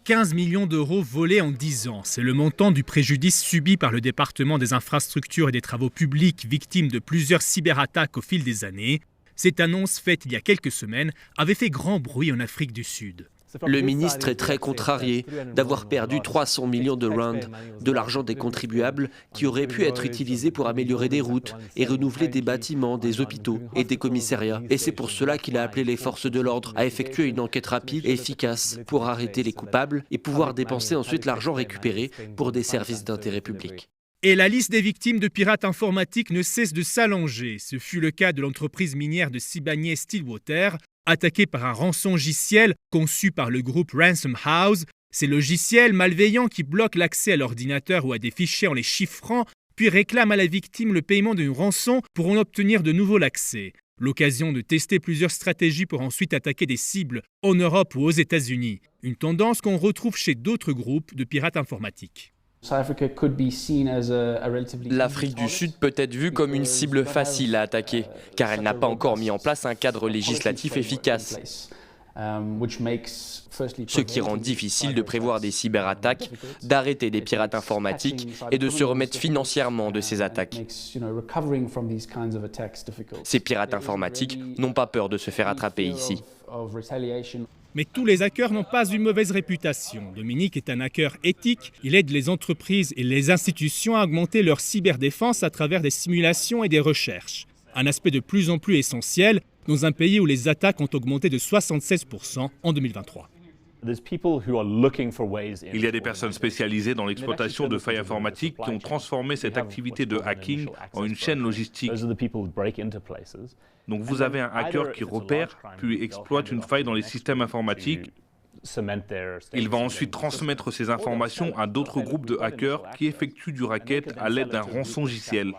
15 millions d'euros volés en 10 ans. C'est le montant du préjudice subi par le département des infrastructures et des travaux publics, victime de plusieurs cyberattaques au fil des années. Cette annonce faite il y a quelques semaines avait fait grand bruit en Afrique du Sud. Le ministre est très contrarié d'avoir perdu 300 millions de rands, de l'argent des contribuables qui aurait pu être utilisé pour améliorer des routes et renouveler des bâtiments, des hôpitaux et des commissariats. Et c'est pour cela qu'il a appelé les forces de l'ordre à effectuer une enquête rapide et efficace pour arrêter les coupables et pouvoir dépenser ensuite l'argent récupéré pour des services d'intérêt public. Et la liste des victimes de pirates informatiques ne cesse de s'allonger. Ce fut le cas de l'entreprise minière de Sibanye-Stillwater, attaquée par un rançongiciel conçu par le groupe Ransom House. Ces logiciels malveillants qui bloquent l'accès à l'ordinateur ou à des fichiers en les chiffrant, puis réclament à la victime le paiement d'une rançon pour en obtenir de nouveau l'accès. L'occasion de tester plusieurs stratégies pour ensuite attaquer des cibles en Europe ou aux États-Unis. Une tendance qu'on retrouve chez d'autres groupes de pirates informatiques. L'Afrique du Sud peut être vue comme une cible facile à attaquer, car elle n'a pas encore mis en place un cadre législatif efficace. Ce qui rend difficile de prévoir des cyberattaques, d'arrêter des pirates informatiques et de se remettre financièrement de ces attaques. Ces pirates informatiques n'ont pas peur de se faire attraper ici. Mais tous les hackers n'ont pas une mauvaise réputation. Dominique est un hacker éthique. Il aide les entreprises et les institutions à augmenter leur cyberdéfense à travers des simulations et des recherches. Un aspect de plus en plus essentiel dans un pays où les attaques ont augmenté de 76% en 2023. Il y a des personnes spécialisées dans l'exploitation de failles informatiques qui ont transformé cette activité de hacking en une chaîne logistique. Donc vous avez un hacker qui repère, puis exploite une faille dans les systèmes informatiques. Il va ensuite transmettre ces informations à d'autres groupes de hackers qui effectuent du racket à l'aide d'un rançongiciel.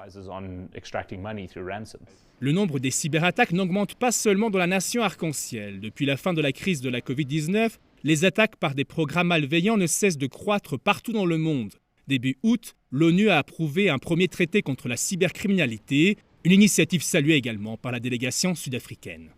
Le nombre des cyberattaques n'augmente pas seulement dans la nation arc-en-ciel. Depuis la fin de la crise de la Covid-19, les attaques par des programmes malveillants ne cessent de croître partout dans le monde. Début août, l'ONU a approuvé un premier traité contre la cybercriminalité, une initiative saluée également par la délégation sud-africaine.